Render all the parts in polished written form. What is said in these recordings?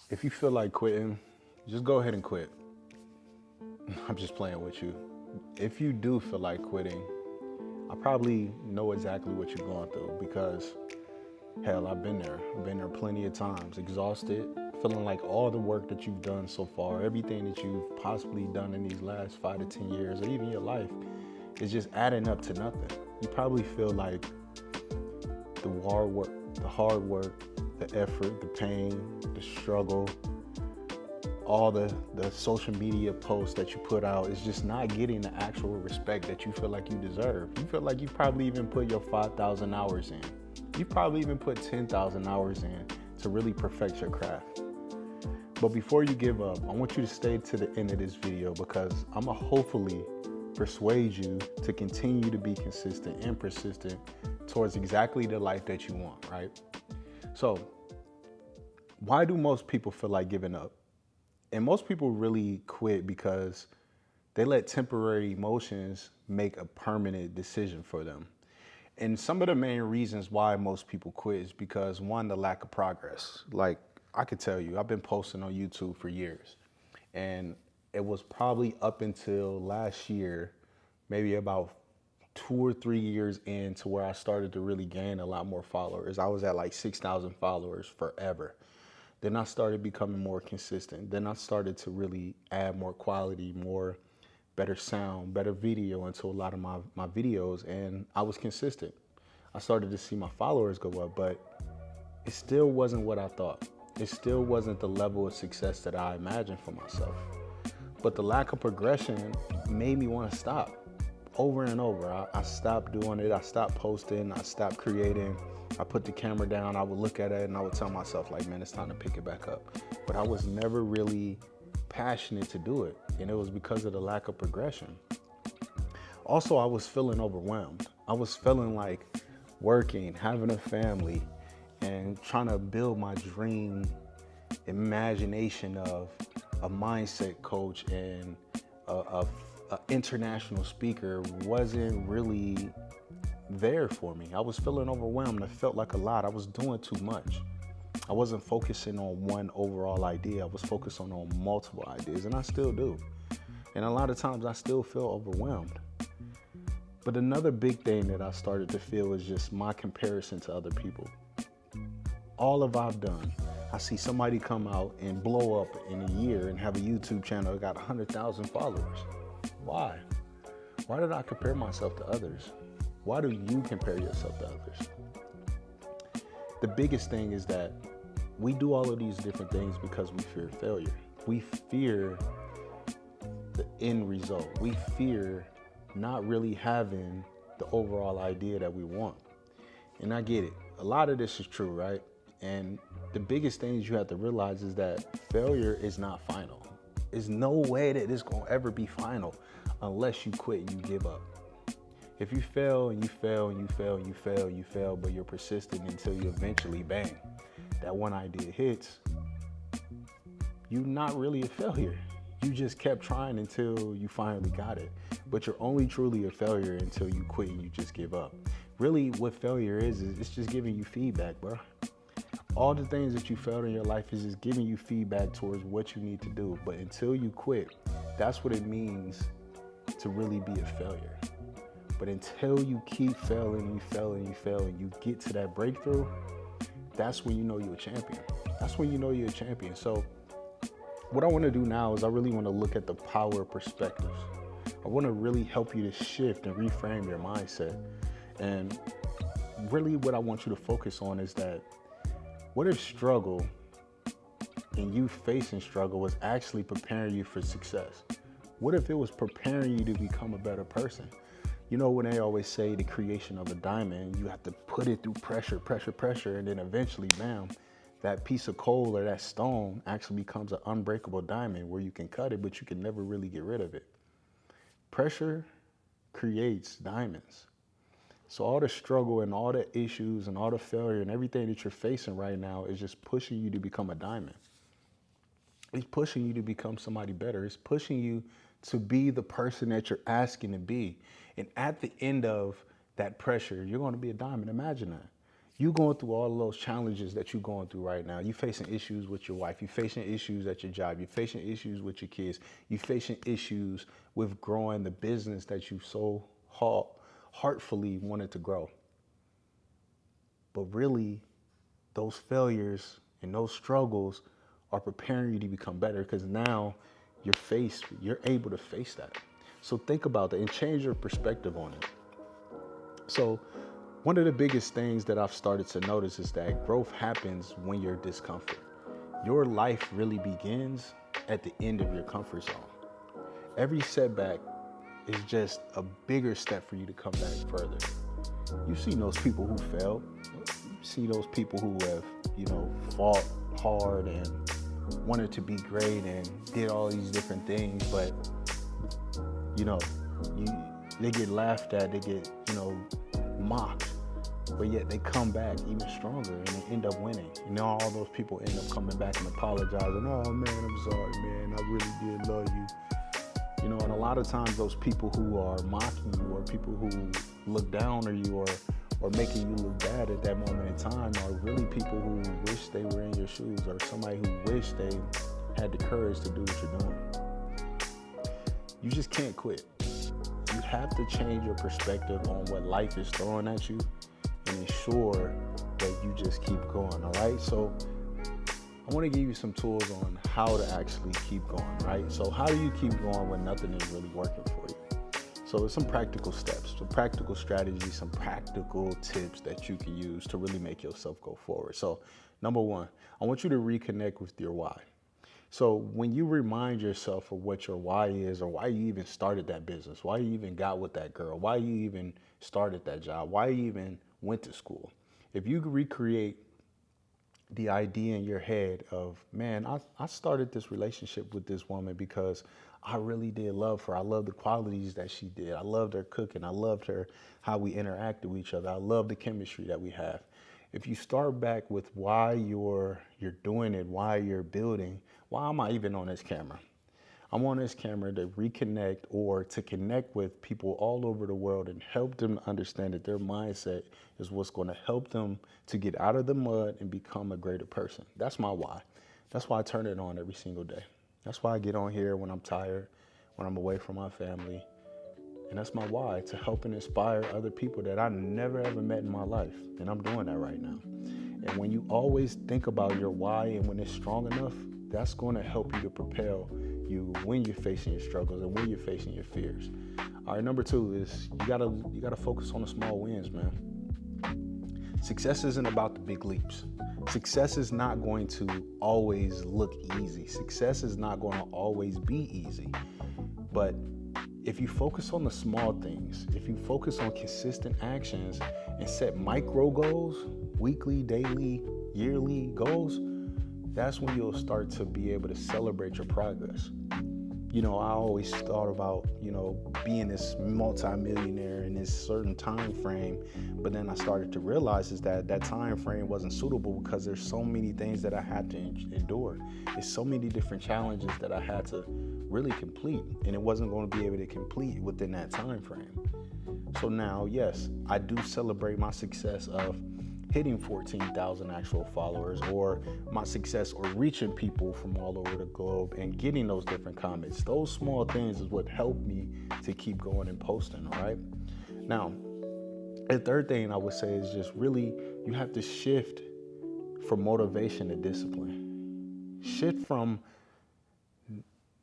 If you feel like quitting, just go ahead and quit. I'm just playing with you. If you do feel like quitting, I probably know exactly what you're going through because, hell, I've been there. I've been there plenty of times, exhausted, feeling like all the work that you've done so far, everything that you've possibly done in these last 5 to 10 years, or even your life, is just adding up to nothing. You probably feel like the hard work, the effort, the pain, the struggle, all the social media posts that you put out is just not getting the actual respect that you feel like you deserve. You feel like you probably even put your 5,000 hours in. You probably even put 10,000 hours in to really perfect your craft. But before you give up, I want you to stay to the end of this video because I'm gonna hopefully persuade you to continue to be consistent and persistent towards exactly the life that you want, right? So, why do most people feel like giving up? And most people really quit because they let temporary emotions make a permanent decision for them. And some of the main reasons why most people quit is because, one, the lack of progress. Like, I could tell you, I've been posting on YouTube for years. And it was probably up until last year, maybe about 2 or 3 years into where I started to really gain a lot more followers. I was at like 6,000 followers forever. Then I started becoming more consistent. Then I started to really add more quality, more better sound, better video into a lot of my videos, and I was consistent. I started to see my followers go up, but it still wasn't what I thought. It still wasn't the level of success that I imagined for myself. But the lack of progression made me want to stop over and over. I stopped doing it. I stopped posting. I stopped creating. I put the camera down. I would look at it and I would tell myself, like, man, it's time to pick it back up. But I was never really passionate to do it. And it was because of the lack of progression. Also, I was feeling overwhelmed. I was feeling like working, having a family, and trying to build my dream imagination of a mindset coach and a international speaker wasn't really there for me. I was feeling overwhelmed. It felt like a lot. I was doing too much. I wasn't focusing on one overall idea. I was focusing on multiple ideas, and I still do. And a lot of times I still feel overwhelmed. But another big thing that I started to feel is just my comparison to other people. All of I've done, I see somebody come out and blow up in a year and have a YouTube channel that got 100,000 followers. Why? Why did I compare myself to others? Why do you compare yourself to others? The biggest thing is that we do all of these different things because we fear failure. We fear the end result. We fear not really having the overall idea that we want. And I get it. A lot of this is true, right? And the biggest things you have to realize is that failure is not final. There's no way that it's going to ever be final unless you quit and you give up. If you fail and you fail and you fail and you fail and you fail, but you're persistent until you eventually bang, that one idea hits, you're not really a failure. You just kept trying until you finally got it. But you're only truly a failure until you quit and you just give up. Really, what failure is it's just giving you feedback, bro. All the things that you failed in your life is just giving you feedback towards what you need to do. But until you quit, that's what it means to really be a failure. But until you keep failing, you fail and you fail and you get to that breakthrough, that's when you know you're a champion. That's when you know you're a champion. So what I want to do now is I really want to look at the power of perspectives. I want to really help you to shift and reframe your mindset. And really what I want you to focus on is that what if struggle and you facing struggle was actually preparing you for success? What if it was preparing you to become a better person? You know, when they always say the creation of a diamond, you have to put it through pressure, and then eventually, bam, that piece of coal or that stone actually becomes an unbreakable diamond where you can cut it, but you can never really get rid of it. Pressure creates diamonds. So all the struggle and all the issues and all the failure and everything that you're facing right now is just pushing you to become a diamond. It's pushing you to become somebody better. It's pushing you to be the person that you're asking to be. And at the end of that pressure, you're going to be a diamond. Imagine that. You going through all of those challenges that you're going through right now. You facing issues with your wife. You facing issues at your job. You facing issues with your kids. You facing issues with growing the business that you so heartfully wanted to grow. But really, those failures and those struggles are preparing you to become better because now you're able to face that. So think about that and change your perspective on it. So one of the biggest things that I've started to notice is that growth happens when you're discomfort. Your life really begins at the end of your comfort zone. Every setback is just a bigger step for you to come back further. You've seen those people who failed. You see those people who have, fought hard and wanted to be great and did all these different things, but you know, they get laughed at, they get, mocked, but yet they come back even stronger and they end up winning. All those people end up coming back and apologizing. Oh man, I'm sorry, man. I really did love you. And a lot of times those people who are mocking you or people who look down on you or making you look bad at that moment in time are really people who wish they were in your shoes or somebody who wish they had the courage to do what you're doing. You just can't quit. You have to change your perspective on what life is throwing at you and ensure that you just keep going, all right? So I want to give you some tools on how to actually keep going, right? So how do you keep going when nothing is really working for you? So there's some practical steps, some practical strategies, some practical tips that you can use to really make yourself go forward. So number one, I want you to reconnect with your why. So when you remind yourself of what your why is or why you even started that business, why you even got with that girl, why you even started that job, why you even went to school, if you recreate the idea in your head of, man, I started this relationship with this woman because I really did love her. I loved the qualities that she did. I loved her cooking. I loved her, how we interacted with each other. I love the chemistry that we have. If you start back with why you're doing it, why you're building, why am I even on this camera? I'm on this camera to reconnect or to connect with people all over the world and help them understand that their mindset is what's going to help them to get out of the mud and become a greater person. That's my why. That's why I turn it on every single day. That's why I get on here when I'm tired, when I'm away from my family. And that's my why, to help and inspire other people that I never ever met in my life. And I'm doing that right now. And when you always think about your why and when it's strong enough, that's going to help you to propel you when you're facing your struggles and when you're facing your fears. All right, number two is you gotta focus on the small wins, man. Success isn't about the big leaps. Success is not going to always look easy. Success is not going to always be easy. But if you focus on the small things, if you focus on consistent actions and set micro goals, weekly, daily, yearly goals, that's when you'll start to be able to celebrate your progress. I always thought about, being this multimillionaire in this certain time frame, but then I started to realize is that time frame wasn't suitable because there's so many things that I had to endure. There's so many different challenges that I had to really complete, and it wasn't going to be able to complete within that time frame. So now, yes, I do celebrate my success of hitting 14,000 actual followers, or my success or reaching people from all over the globe and getting those different comments. Those small things is what helped me to keep going and posting, all right? Now, the third thing I would say is just really, you have to shift from motivation to discipline. Shift from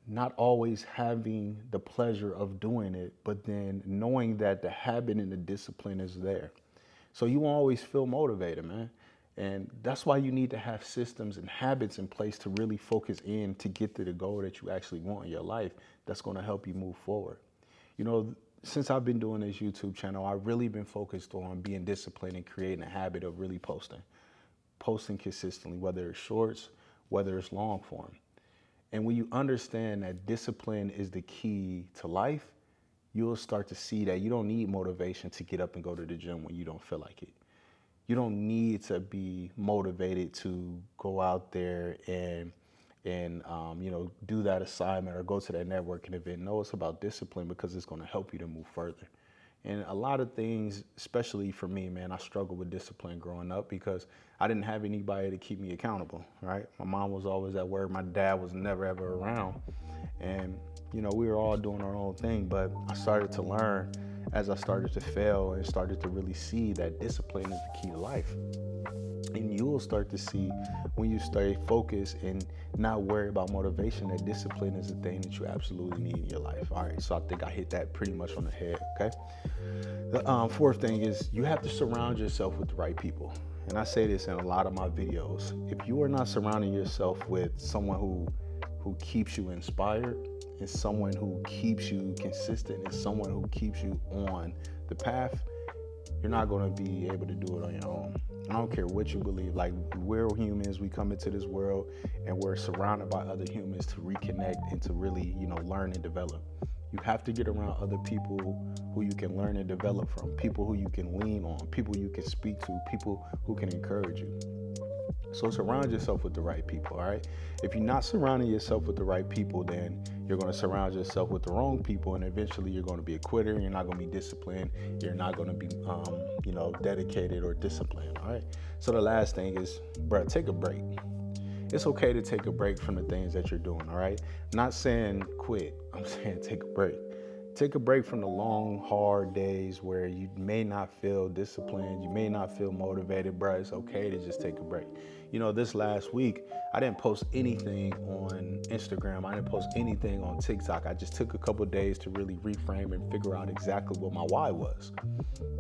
not always having the pleasure of doing it, but then knowing that the habit and the discipline is there. So you won't always feel motivated, man. And that's why you need to have systems and habits in place to really focus in to get to the goal that you actually want in your life that's going to help you move forward. Since I've been doing this YouTube channel, I've really been focused on being disciplined and creating a habit of really posting consistently, whether it's shorts, whether it's long form. And when you understand that discipline is the key to life, you'll start to see that you don't need motivation to get up and go to the gym when you don't feel like it. You don't need to be motivated to go out there and do that assignment or go to that networking event. No, it's about discipline because it's going to help you to move further. And a lot of things, especially for me, man, I struggled with discipline growing up because I didn't have anybody to keep me accountable, right? My mom was always at work. My dad was never, ever around. And, we were all doing our own thing, but I started to learn as I started to fail and started to really see that discipline is the key to life. And you will start to see when you stay focused and not worry about motivation, that discipline is the thing that you absolutely need in your life. All right, so I think I hit that pretty much on the head, okay? The fourth thing is you have to surround yourself with the right people. And I say this in a lot of my videos. If you are not surrounding yourself with someone who keeps you inspired, and someone who keeps you consistent, and someone who keeps you on the path, you're not going to be able to do it on your own. I don't care what you believe. Like, we're humans. We come into this world and we're surrounded by other humans to reconnect and to really, learn and develop. You have to get around other people who you can learn and develop from, people who you can lean on, people you can speak to, people who can encourage you. So surround yourself with the right people, all right? If you're not surrounding yourself with the right people, then you're going to surround yourself with the wrong people, and eventually you're going to be a quitter. You're not going to be disciplined. You're not going to be, dedicated or disciplined, all right? So the last thing is, take a break. It's okay to take a break from the things that you're doing, all right? I'm not saying quit. I'm saying take a break. Take a break from the long, hard days where you may not feel disciplined, you may not feel motivated, It's okay to just take a break. This last week, I didn't post anything on Instagram. I didn't post anything on TikTok. I just took a couple days to really reframe and figure out exactly what my why was.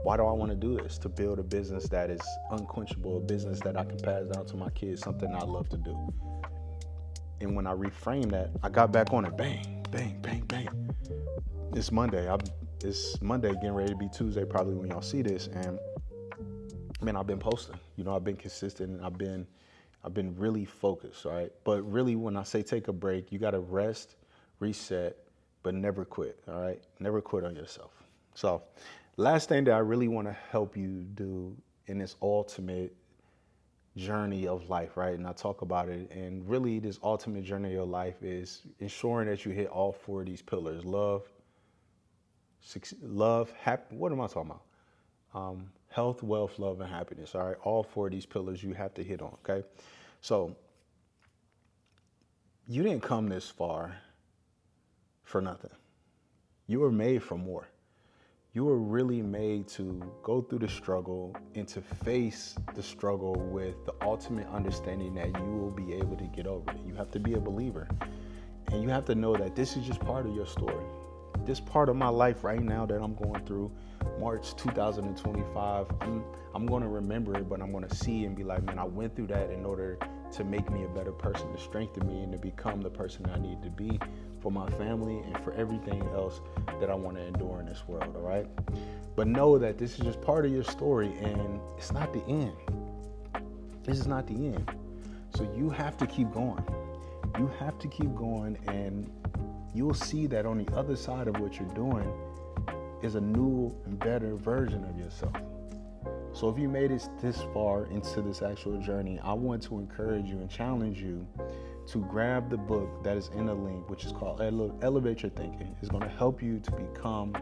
Why do I want to do this? To build a business that is unquenchable, a business that I can pass down to my kids, something I love to do. And when I reframed that, I got back on it. Bang, bang, bang, bang. It's Monday. It's Monday, getting ready to be Tuesday, probably when y'all see this. And man, I've been posting. I've been consistent, and I've been really focused. All right. But really, when I say take a break, you got to rest, reset, but never quit. All right. Never quit on yourself. So, last thing that I really want to help you do in this ultimate journey of life, right? And I talk about it. And really, this ultimate journey of life is ensuring that you hit all four of these pillars: love, what am I talking about? Health, wealth, love, and happiness. All right. All four of these pillars you have to hit on. Okay. So you didn't come this far for nothing. You were made for more. You were really made to go through the struggle and to face the struggle with the ultimate understanding that you will be able to get over it. You have to be a believer, and you have to know that this is just part of your story. This part of my life right now that I'm going through, March 2025, I'm going to remember it, but I'm going to see and be like, man, I went through that in order to make me a better person, to strengthen me, and to become the person I need to be for my family and for everything else that I want to endure in this world, all right? But know that this is just part of your story, and it's not the end. This is not the end. So you have to keep going. You have to keep going, and you'll see that on the other side of what you're doing is a new and better version of yourself. So if you made it this far into this actual journey, I want to encourage you and challenge you to grab the book that is in the link, which is called Elevate Your Thinking. It's going to help you to become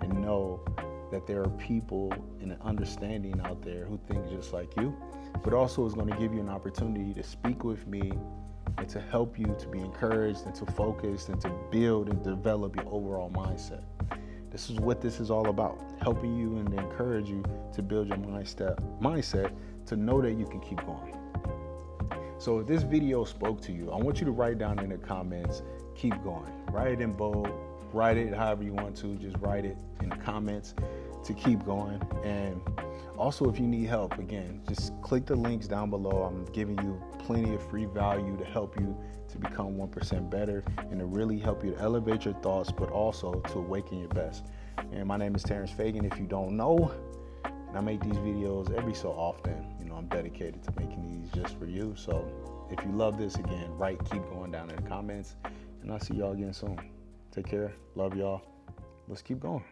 and know that there are people and an understanding out there who think just like you, but also is going to give you an opportunity to speak with me and to help you to be encouraged and to focus and to build and develop your overall mindset. This is what this is all about, helping you and to encourage you to build your mindset to know that you can keep going. So if this video spoke to you, I want you to write down in the comments, keep going. Write it in bold, write it however you want to, just write it in the comments to keep going. And also, if you need help, again, just click the links down below. I'm giving you plenty of free value to help you to become 1% better and to really help you to elevate your thoughts, but also to awaken your best. And my name is Terrence Feagin. If you don't know, and I make these videos every so often. I'm dedicated to making these just for you. So if you love this, again, keep going down in the comments, and I'll see y'all again soon. Take care. Love y'all. Let's keep going.